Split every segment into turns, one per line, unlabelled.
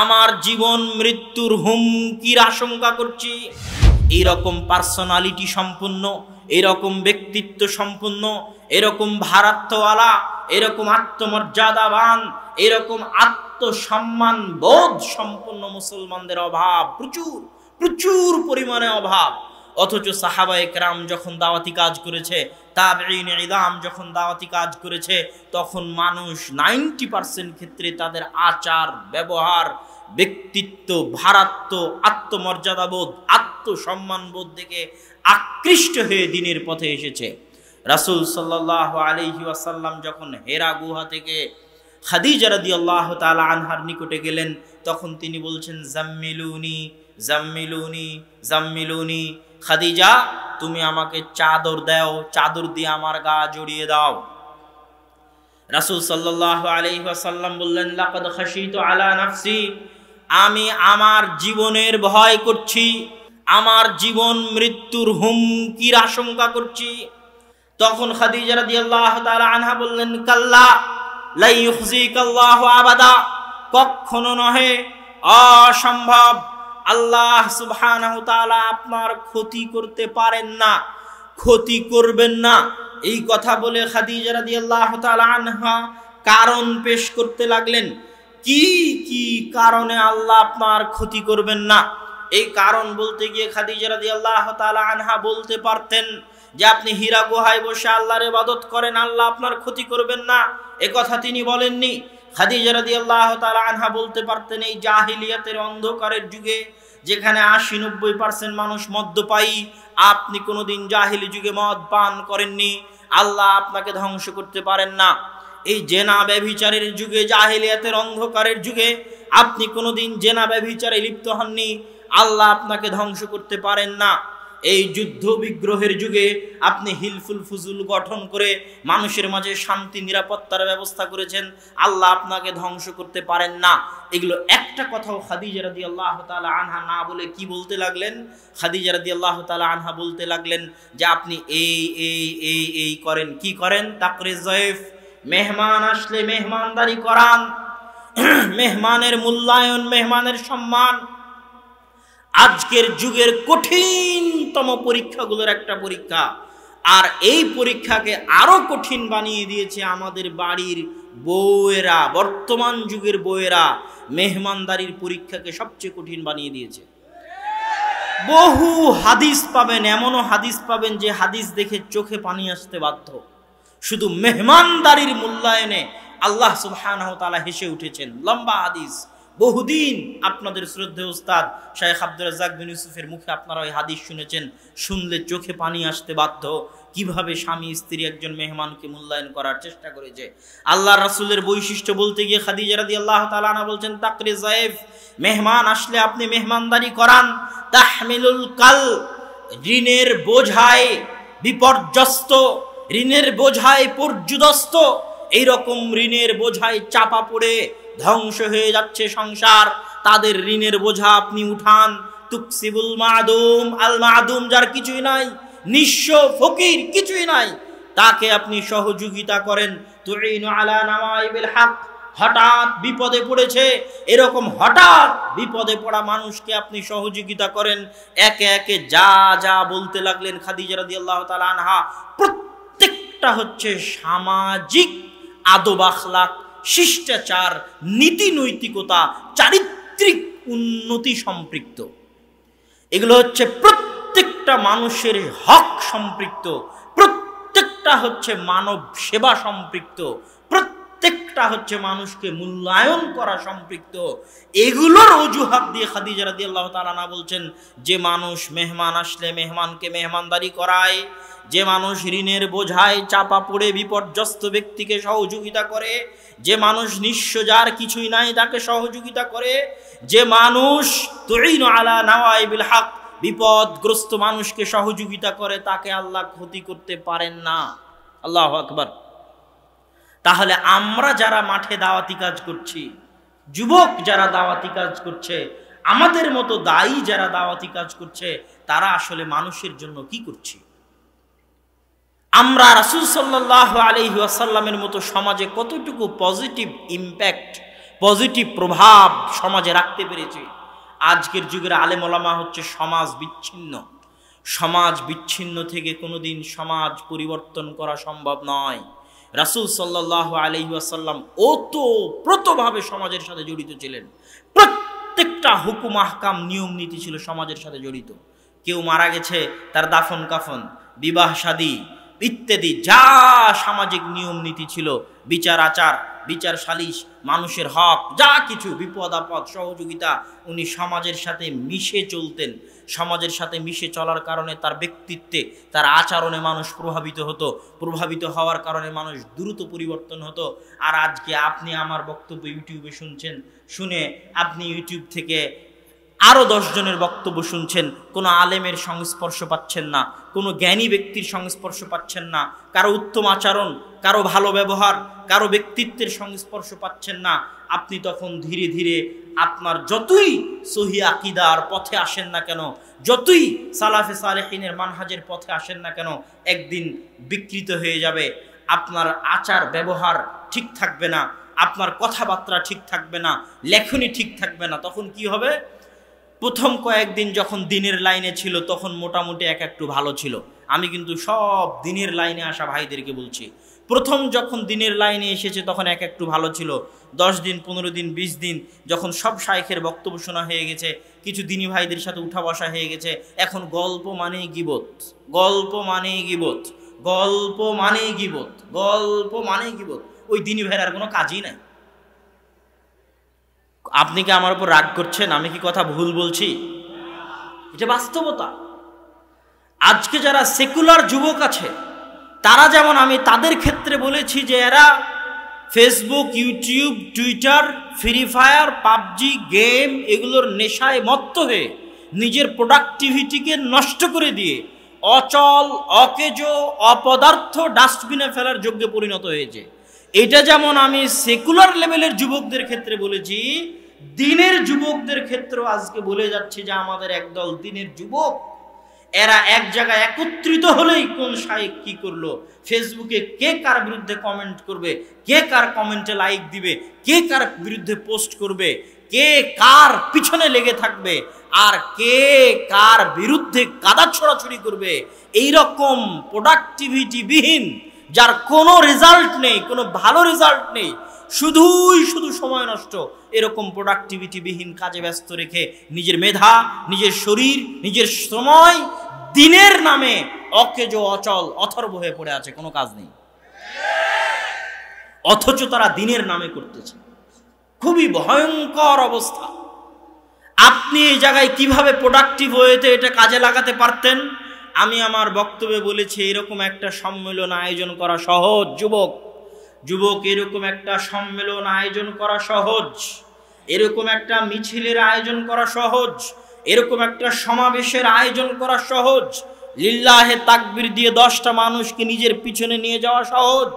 আমার জীবন মৃত্যুর হুমকির আশঙ্কা করছি। এইরকম পার্সোনালিটি সম্পন্ন, এরকম ব্যক্তিত্ব সম্পন্ন, এরকম ভারাত্মওয়ালা, এরকম আত্মমর্যাদাবান, এরকম আত্মসম্মান বোধ সম্পন্ন মুসলমানদের অভাব প্রচুর প্রচুর পরিমাণে অভাব। অথচ সাহাবায়ে কেরাম যখন দাওয়াতি কাজ করেছে, তাবেঈন ইদাম যখন দাওয়াতি কাজ করেছে, তখন মানুষ 90% ক্ষেত্রে তাদের আচার ব্যবহার, ব্যক্তিত্ব, ভারাত্ম, আত্মমর্যাদাবোধ, আত্মসম্মানবোধ দেখে আকৃষ্ট হয়ে দ্বীনের পথে এসেছে। রাসূল সাল্লাল্লাহু আলাইহি ওয়াসাল্লাম যখন হেরা গুহা থেকে খাদিজা রাদিয়াল্লাহু তাআলা আনহার নিকটে গেলেন, তখন তিনি বলছেন, জাম্মিলুনি জাম্মিলুনি জাম্মিলুনি, খাদিজা তুমি আমাকে চাদর দাও, চাদর দিয়ে আমার গা জড়িয়ে দাও। রাসূল সাল্লাল্লাহু আলাইহি ওয়াসাল্লাম বললেন, লাকাদ খাশিতু আলা নাফসি, আমি আমার জীবনের ভয় করছি, আমার জীবন মৃত্যুর হুমকির আশঙ্কা করছি। তখন খাদিজা রাদিয়াল্লাহু তাআলা আনহা বললেন, কাল্লা লা ইউখজিকাল্লাহু আবাদা, কখনো নহে, অসম্ভব, আল্লাহ সুবহানাহু তাআলা আপনার ক্ষতি করতে পারেন না, ক্ষতি করবেন না। এই কথা বলে খাদিজা রাদিয়াল্লাহু তাআলা আনহা কারণ পেশ করতে লাগলেন। কি কি কারণে আল্লাহ আপনার ক্ষতি করবেন না? এই কারণ বলতে গিয়ে খাদিজা রাদিয়াল্লাহু তাআলা আনহা বলতে পারতেন যে আপনি হীরা গুহায় বসে আল্লাহর ইবাদত করেন, আল্লাহ আপনার ক্ষতি করবেন না, এ কথা তিনি বলেননি। খাদিজা রাদিয়াল্লাহু তাআলা আনহা বলতে পারতেন, এই জাহিলিয়াতের অন্ধকারের যুগে যেখানে 80-90% মানুষ মদ্যপায়ী, আপনি কোনোদিন জাহিলি যুগে মদ পান করেননি, আল্লাহ আপনাকে ধ্বংস করতে পারেন না। এই জেনা ব্যভিচারের যুগে, জাহিলিয়াতের অন্ধকারের যুগে আপনি কোনোদিন জেনা ব্যভিচারে লিপ্ত হননি, আল্লাহ আপনাকে ধ্বংস করতে পারেন না। এই যুদ্ধ বিগ্রহের যুগে আপনি হিলফুল ফুজুল গঠন করে মানুষের মাঝে শান্তি নিরাপত্তার ব্যবস্থা করেছেন, আল্লাহ আপনাকে ধ্বংস করতে পারেন না। এগুলো একটা কথাও খাদিজা রাদিয়াল্লাহু তাআলা আনহা না বলে কি বলতে লাগলেন? খাদিজা রাদিয়াল্লাহু তাআলা আনহা বলতে লাগলেন যে আপনি এই এই এই এই করেন। কি করেন? তাকরিজ যায়ফ, মেহমান আসলে মেহমানদারি করান, মেহমানের মূল্যায়ন, মেহমানের সম্মান। আজকের যুগের কঠিনতম পরীক্ষাগুলোর একটা পরীক্ষা, আর এই পরীক্ষাকে আরো কঠিন বানিয়ে দিয়েছে আমাদের বাড়ির বউয়েরা। বর্তমান যুগের বউয়েরা মেহমানদারির পরীক্ষাকে সবচেয়ে কঠিন বানিয়ে দিয়েছে। বহু হাদিস পাবেন, এমনও হাদিস পাবেন যে হাদিস দেখে চোখে পানি আসতে বাধ্য। শুধু মেহমানদারির মূল্যায়নে আল্লাহ সুবহানাহু ওয়া তাআলা হেসে উঠেছেন। লম্বা হাদিস, বহুদিন আপনাদের শ্রদ্ধেয় উস্তাদ শাইখ আব্দুর রাজ্জাক বিন ইউসুফের মুখে আপনারা ওই হাদিস শুনেছেন, শুনলে চোখে পানি আসতে বাধ্য। কিভাবে স্বামী স্ত্রী একজন মেহমানকে মূল্যায়ন করার চেষ্টা করেছে। আল্লাহর রাসূলের বৈশিষ্ট্য বলতে গিয়ে খাদিজা রাদিয়াল্লাহু তাআলা আনহা বলছেন, তাকরিজ যায়ফ, মেহমান আসলে আপনি মেহমানদারি করান। তাহমিলুল কাল, ঋণের বোঝায় বিপর্যস্ত, ঋণের বোঝায় পর্যুদস্ত, এইরকম ঋণের বোঝায় চাপা পড়ে ধ্বংস হয়ে যাচ্ছে সংসার, তাদের ঋণের বোঝা আপনি উঠান। তুকসিবুল মাদুম, আল মাদুম যার কিছুই নাই, নিঃস্ব ফকির, কিছুই নাই, তাকে আপনি সহযোগিতা করেন। তুইনু আলা নাওয়াইবিল হক, হঠাৎ বিপদে পড়েছে, এরকম হঠাৎ বিপদে পড়া মানুষকে আপনি সহযোগিতা করেন। একে একে যা যা বলতে লাগলেন খাদিজা রাদিয়াল্লাহু তাআলা আনহা, প্রত্যেকটা হচ্ছে সামাজিক আদব আখলাক, শিষ্টাচার, নীতি নৈতিকতা, চারিত্রিক উন্নতি সম্পৃক্ত। এগুলো হচ্ছে প্রত্যেকটা মানুষের হক সম্পৃক্ত, প্রত্যেকটা হচ্ছে মানব সেবা সম্পৃক্ত, প্রত্যেকটা হচ্ছে মানুষকে মূল্যায়ন করা সম্পৃক্ত। এগুলোর অজুহাত দিয়ে খাদিজা রাদিয়াল্লাহু তাআলা আনহা বলছেন, যে মানুষ মেহমান আসলে মেহমানকে মেহমানদারি করায়, যে মানুষ ঋণের বোঝায় চাপা পড়ে বিপর্যস্ত ব্যক্তিকে সহযোগিতা করে, যে মানুষ নিঃস্ব যার কিছুই নাই তাকে সহযোগিতা করে, যে মানুষ তুইনু আলা নাওয়াইবিল হক, বিপদগ্রস্ত মানুষকে সহযোগিতা করে, তাকে আল্লাহ ক্ষতি করতে পারেন না। আল্লাহু আকবার। তাহলে আমরা যারা মাঠে দাওয়াতি কাজ করছি, যুবক যারা দাওয়াতি কাজ করছে, আমাদের মতো দায়ী যারা দাওয়াতি কাজ করছে, তারা আসলে মানুষের জন্য কি করছি? আমরা রাসূল সাল্লাল্লাহু আলাইহি ওয়াসাল্লামের মতো সমাজে কতটুকু পজিটিভ ইম্প্যাক্ট পজিটিভ প্রভাব সমাজে রাখতে পেরেছে। আজকের যুগের আলেম ওলামা হচ্ছে সমাজ বিচ্ছিন্ন। সমাজ বিচ্ছিন্ন থেকে কোনোদিন সমাজ পরিবর্তন করা সম্ভব নয়। রাসূল সাল্লাল্লাহু আলাইহি ওয়াসাল্লাম ওতপ্রোতভাবে সমাজের সাথে জড়িত ছিলেন। প্রত্যেকটা হুকুম আহকাম নিয়ম নীতি ছিল সমাজের সাথে জড়িত। কেউ মারা গেছে, তার দাফন কাফন, বিবাহ শাদী ইত্যাদি যা সামাজিক নিয়ম নীতি ছিল, বিচার আচার, বিচার সালিশ, মানুষের হক, যা কিছু বিপদ আপদ সহযোগিতা, উনি সমাজের সাথে মিশে চলতেন। সমাজের সাথে মিশে চলার কারণে তার ব্যক্তিত্বে, তার আচরণে মানুষ প্রভাবিত হতো। প্রভাবিত হওয়ার কারণে মানুষ দ্রুত পরিবর্তন হতো। আর আজকে আপনি আমার বক্তব্য ইউটিউবে শুনছেন, শুনে আপনি ইউটিউব থেকে আরও 10 জনের বক্তব্য শুনছেন, কোনো আলেমের সংস্পর্শ পাচ্ছেন না, কোনো জ্ঞানী ব্যক্তির সংস্পর্শ পাচ্ছেন না, কারো উত্তম আচরণ, কারো ভালো ব্যবহার, কারো ব্যক্তিত্বের সংস্পর্শ পাচ্ছেন না। আপনি তখন ধীরে ধীরে আপনার যতই সহি আকীদার পথে আসেন না কেন, যতই সালাফে সালেহিনের মানহাজের পথে আসেন না কেন, একদিন বিকৃত হয়ে যাবে। আপনার আচার ব্যবহার ঠিক থাকবে না, আপনার কথাবার্তা ঠিক থাকবে না, লেখনী ঠিক থাকবে না। তখন কি হবে? প্রথম কয়েকদিন যখন দিনের লাইনে ছিল তখন মোটামুটি একটু ভালো ছিল। আমি কিন্তু সব দিনের লাইনে আসা ভাইদেরকে বলছি, প্রথম যখন দিনের লাইনে এসেছে তখন একটু ভালো ছিল। 10 দিন, 15 দিন, 20 দিন যখন সব শাইখের বক্তব্য শোনা হয়ে গেছে, কিছু দিনী ভাইদের সাথে উঠা বসা হয়ে গেছে, এখন গল্প মানেই গীবত, গল্প মানেই গীবত, গল্প মানেই গীবত, গল্প মানেই গীবত। ওই দিনী ভাইয়ের আর কোনো কাজই নাই। আপনি কি আমার উপর রাগ করছেন? আমি কি কথা ভুল বলছি? এটা বাস্তবতা। আজকে যারা সেকুলার যুবক আছে তারা যেমন, আমি তাদের ক্ষেত্রে বলেছি যে এরা Facebook, YouTube, Twitter, free fire, PUBG game এগুলোর নেশায় মত্ত হয়ে নিজের প্রোডাক্টিভিটিকে নষ্ট করে দিয়ে অচল, অকেজো, অপদার্থ ডাস্টবিনে ফেলার যোগ্যে পরিণত হয়েছে। এটা যেমন আমি সেকুলার লেভেলের যুবকদের ক্ষেত্রে বলেছি, দিনের যুবকদের ক্ষেত্রেও আজকে বলে যাচ্ছে যে আমাদের একদল দিনের যুবক, এরা এক জায়গায় একত্রিত হলেই কোন শাইখ কি করলো, ফেসবুকে কে কার বিরুদ্ধে কমেন্ট করবে, কে কার কমেন্টে লাইক দিবে, কে কার বিরুদ্ধে পোস্ট করবে, কে কার পিছনে লেগে থাকবে, আর কে কার বিরুদ্ধে কাদা ছড়াছড়ি করবে, এইরকম প্রোডাক্টিভিটি বিহীন, যার কোনো রেজাল্ট নেই, কোনো ভালো রেজাল্ট নেই, শুধু সময় নষ্ট, এরকম প্রোডাক্টিভিটি বিহীন কাজে ব্যস্ত রেখে নিজের মেধা, নিজের শরীর, নিজের সময় দিনের নামে অকেজো, অচল, অথর্ব হয়ে পড়ে আছে, কোনো কাজ নেই। অথচ তারা দিনের নামে করতেছে। খুবই ভয়ঙ্কর অবস্থা। আপনি এই জায়গায় কিভাবে প্রোডাক্টিভ হয়েতে এটা কাজে লাগাতে পারতেন? আমি আমার বক্তব্যে বলেছি, এরকম একটা সম্মেলন আয়োজন করা সহজ। যুবক এরকম একটা সম্মেলন আয়োজন করা সহজ, এরকম একটা মিছিলের আয়োজন করা সহজ, এরকম একটা সমাবেশের আয়োজন করা সহজ, লিল্লাহে তাকবীর দিয়ে 10টা মানুষকে নিজের পিছনে নিয়ে যাওয়া সহজ,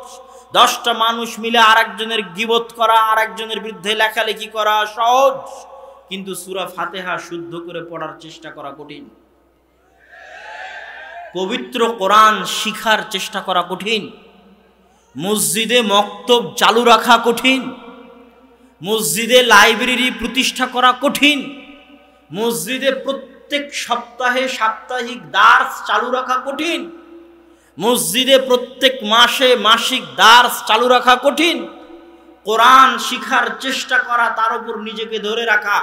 10টা মানুষ মিলে আরেকজনের গীবত করা, আরেকজনের বিরুদ্ধে লেখালেখি করা সহজ, কিন্তু সূরা ফাতিহা শুদ্ধ করে পড়ার চেষ্টা করা কঠিন। পবিত্র কোরআন শিখার চেষ্টা করা কঠিন। মসজিদে মক্তব চালু রাখা কঠিন। মসজিদে লাইব্রেরি প্রতিষ্ঠা করা কঠিন। মসজিদে প্রত্যেক সপ্তাহে সাপ্তাহিক দার্স চালু রাখা কঠিন। মসজিদে প্রত্যেক মাসে মাসিক দার্স চালু রাখা কঠিন। কোরআন শিখার চেষ্টা করা, তার উপর নিজেকে ধরে রাখা,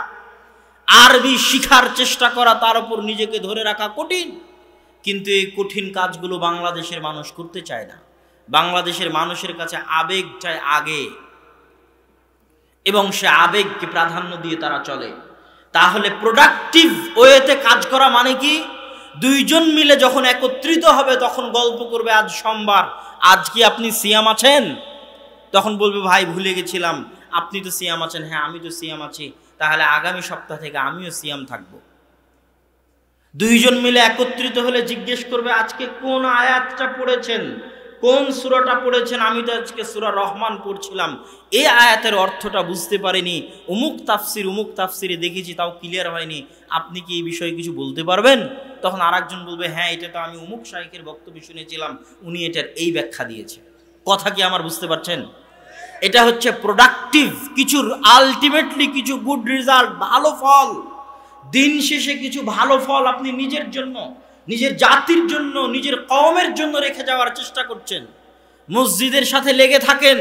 আরবি শিখার চেষ্টা করা, তার উপর নিজেকে ধরে রাখা কঠিন। কিন্তু এই কঠিন কাজগুলো বাংলাদেশের মানুষ করতে চায় না। বাংলাদেশের মানুষের কাছে আবেগ চায় আগে, এবং সে আবেগকে প্রাধান্য দিয়ে তারা চলে। তাহলে প্রোডাক্টিভ ওয়েতে কাজ করা মানে কি? 2 জন মিলে যখন একত্রিত হবে তখন গল্প করবে, আজ সোমবার, আজ কি আপনি সিয়াম আছেন? তখন বলবে ভাই ভুলে গেছিলাম, আপনি তো সিয়াম আছেন। হ্যাঁ আমি তো সিয়াম আছি, তাহলে আগামী সপ্তাহ থেকে আমিও সিয়াম থাকবো। 2 জন মিলে একত্রিত হলে জিজ্ঞেস করবে আজকে কোন আয়াতটা পড়েছেন, কোন সূরাটা পড়েছেন? আমি তো আজকে সূরা রহমান পড়ছিলাম, এই আয়াতের অর্থটা বুঝতে পারিনি, অমুক তাফসিরে দেখেছি, তাও ক্লিয়ার হয়নি, আপনি কি এই বিষয়ে কিছু বলতে পারবেন? তখন আরেকজন বলবে হ্যাঁ এটা তো আমি অমুক শাইখের বক্তব্য শুনেছিলাম, উনি এটার এই ব্যাখ্যা দিয়েছে। কথা কি আমার বুঝতে পারছেন? এটা হচ্ছে প্রোডাক্টিভ, কিছুর আলটিমেটলি কিছু গুড রেজাল্ট, ভালো ফল। দিন শেষে কিছু ভালো ফল আপনি নিজের জন্য, নিজের জাতির জন্য, নিজের কওমের জন্য রেখে যাওয়ার চেষ্টা করছেন। মসজিদের সাথে লেগে থাকেন,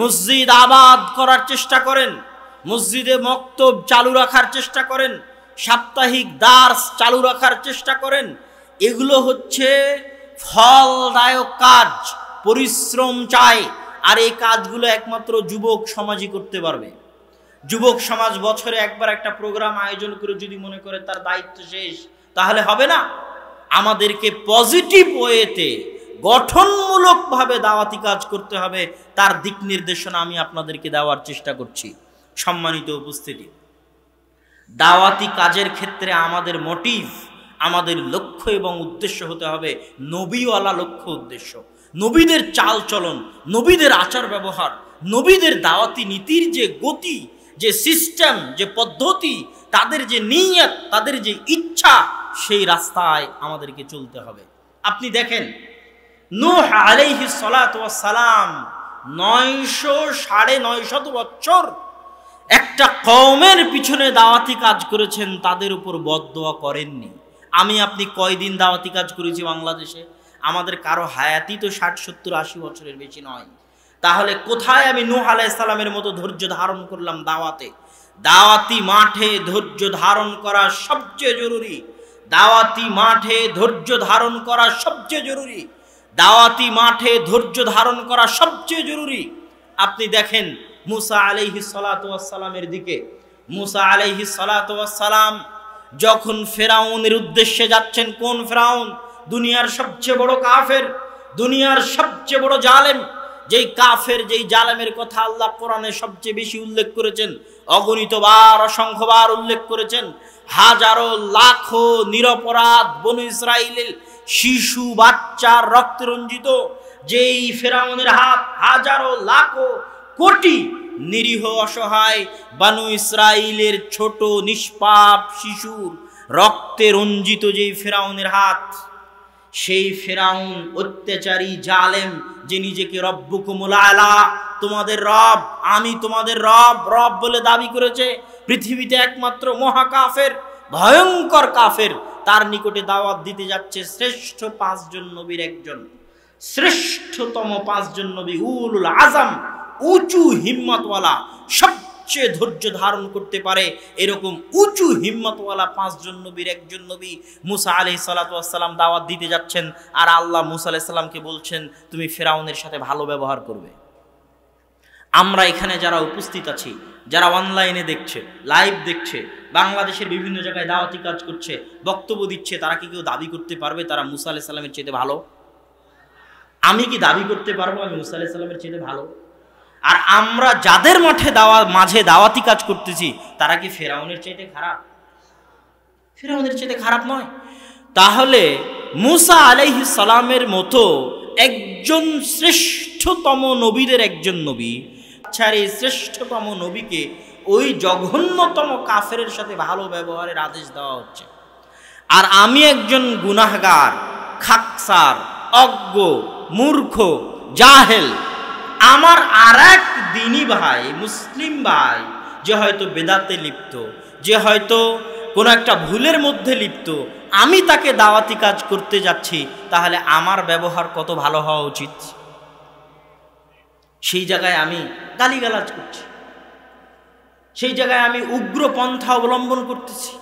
মসজিদ আবাদ করার চেষ্টা করেন, মসজিদে মক্তব চালু রাখার চেষ্টা করেন, সাপ্তাহিক দার্স চালু রাখার চেষ্টা করেন। এগুলো হচ্ছে ফলদায়ক কাজ, পরিশ্রম চাই। আর এই কাজগুলো একমাত্র যুবক সমাজই করতে পারবে। যুবক সমাজ বছরে একবার একটা প্রোগ্রাম আয়োজন করে যদি মনে করে তার দায়িত্ব শেষ, তাহলে হবে না। আমাদেরকে পজিটিভ ওয়েতে গঠনমূলকভাবে দাওয়াতি কাজ করতে হবে, তার দিক নির্দেশনা আমি আপনাদেরকে দেওয়ার চেষ্টা করছি। সম্মানিত উপস্থিতি, দাওয়াতি কাজের ক্ষেত্রে আমাদের মোটিভ, আমাদের লক্ষ্য এবং উদ্দেশ্য হতে হবে নবীওয়ালা লক্ষ্য উদ্দেশ্য। নবীদের চাল চলন, নবীদের আচার ব্যবহার, নবীদের দাওয়াতি নীতির যে গতি, যে সিস্টেম, যে পদ্ধতি, তাদের যে নিয়ত, তাদের যে ইচ্ছা, সেই রাস্তায় আমাদেরকে চলতে হবে। আপনি দেখেন নূহ আলাইহিস সালাতু ওয়াস সালাম 900-950 বছর একটা কওমের পিছনে দাওয়াতি কাজ করেছেন, তাদের উপর বদদোয়া করেননি। আমি আপনি কয়দিন দাওয়াতি কাজ করেছি বাংলাদেশে? আমাদের কারো হায়াতি তো 60-70-80 বছরের বেশি নয়। তাহলে কোথায় আমি নূহ আলাইহিস সালামের মতো ধৈর্য ধারণ করলাম দাওয়াতে? দাওয়াতি মাঠে ধৈর্য ধারণ করা সবচেয়ে জরুরি। দাওয়াতি মাঠে ধৈর্য ধারণ করা সবচেয়ে জরুরি। দাওয়াতি মাঠে ধৈর্য ধারণ করা সবচেয়ে জরুরি। আপনি দেখেন মুসা আলাইহিস সালাতু ওয়াস সালামের দিকে। মুসা আলাইহিস সালাতু ওয়াস সালাম যখন ফেরাউনের উদ্দেশ্যে যাচ্ছেন, কোন ফেরাউন? দুনিয়ার সবচেয়ে বড় কাফের, দুনিয়ার সবচেয়ে বড় জালেম। যেই কাফের, যেই জালেমের কথা আল্লাহ কোরআনে সবচেয়ে বেশি উল্লেখ করেছেন, অগণিতবার, অসংখ্যবার উল্লেখ করেছেন। হাজারো লাখো নিরপরাধ বনু ইসরাইলের শিশু বাচ্চার রক্তে রঞ্জিত যেই ফেরাউনের হাত, হাজারো লাখো কোটি নিরীহ অসহায় বানু ইসরাইলের ছোট নিষ্পাপ শিশুর রক্তে রঞ্জিত যেই ফেরাউনের হাত, সেই ফেরাউন অত্যাচারী জালেম, যে নিজেকে রব্বুকুমুল আলা, তোমাদের রব, আমি তোমাদের রব, রব বলে দাবি করেছে, পৃথিবীতে একমাত্র মহাকাফের, ভয়ঙ্কর কাফের, তার নিকটে দাওয়াত দিতে যাচ্ছে শ্রেষ্ঠ 5 জন নবীর একজন, শ্রেষ্ঠতম 5 জন নবী, উলুল আজম, উঁচু হিম্মতওয়ালা, সবচেয়ে ধৈর্য ধারণ করতে পারে এরকম উঁচু হিম্মতওয়ালা 5 জন নবীর একজন নবী মুসা আলাইহিস সালাতু ওয়াস সালাম দাওয়াত দিতে যাচ্ছেন। আর আল্লাহ মুসা আলাইহিস সালামকে বলছেন, তুমি ফেরাউনের সাথে ভালো ব্যবহার করবে। আমরা এখানে যারা উপস্থিত আছি, যারা অনলাইনে দেখছে, লাইভ দেখছে, বাংলাদেশের বিভিন্ন জায়গায় দাওয়াতি কাজ করছে, বক্তব্য দিচ্ছে, তারা কি কেউ দাবি করতে পারবে তারা মুসা আলাইহিস সালামের চেয়ে ভালো? আমি কি দাবি করতে পারবো আমি মুসা আলাইহিস সালামের চেয়ে ভালো? আর আমরা যাদের মাঝে দাওয়াতি কাজ করতেছি, তারা কি ফেরাউনের চাইতে খারাপ? ফেরাউনের চাইতে খারাপ নয়। তাহলে মুসা আলাইহিস সালামের মতো একজন শ্রেষ্ঠতম নবীদের একজন নবী, আচ্ছা এই শ্রেষ্ঠতম নবীকে ওই জঘন্যতম কাফেরের সাথে ভালো ব্যবহারের আদেশ দেওয়া হচ্ছে। আর আমি একজন গুনাহগার, খাকসার, অজ্ঞ, মূর্খ, জাহেল, আমার আরেক দিনী ভাই, মুসলিম ভাই, যে হয়তো বেদাতে লিপ্ত, যে হয়তো কোনো একটা ভুলের মধ্যে লিপ্ত, আমি তাকে দাওয়াতি কাজ করতে যাচ্ছি, তাহলে আমার ব্যবহার কত ভালো হওয়া উচিত? সেই জায়গায় আমি গালিগালাজ করছি, সেই জায়গায় আমি উগ্র পন্থা অবলম্বন করতেছি।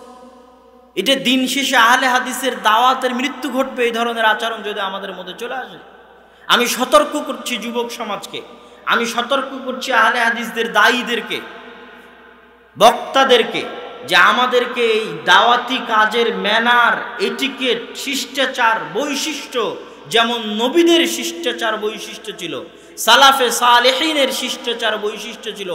এটা দিন শেষে আহলে হাদিসের দাওয়াতের মৃত্যু ঘটবে এই ধরনের আচরণ যদি আমাদের মধ্যে চলে আসে। আমি সতর্ক করছি যুবক সমাজকে, আমি সতর্ক করছি আহলে হাদিসদের দায়ীদেরকে, বক্তাদেরকে, যে আমাদেরকে এই দাওয়াতি কাজের ম্যানার, এটিকেট, শিষ্টাচার, বৈশিষ্ট্য, যেমন নবীদের শিষ্টাচার বৈশিষ্ট্য ছিল, সালাফে সালেহিনের শিষ্টাচার বৈশিষ্ট্য ছিল,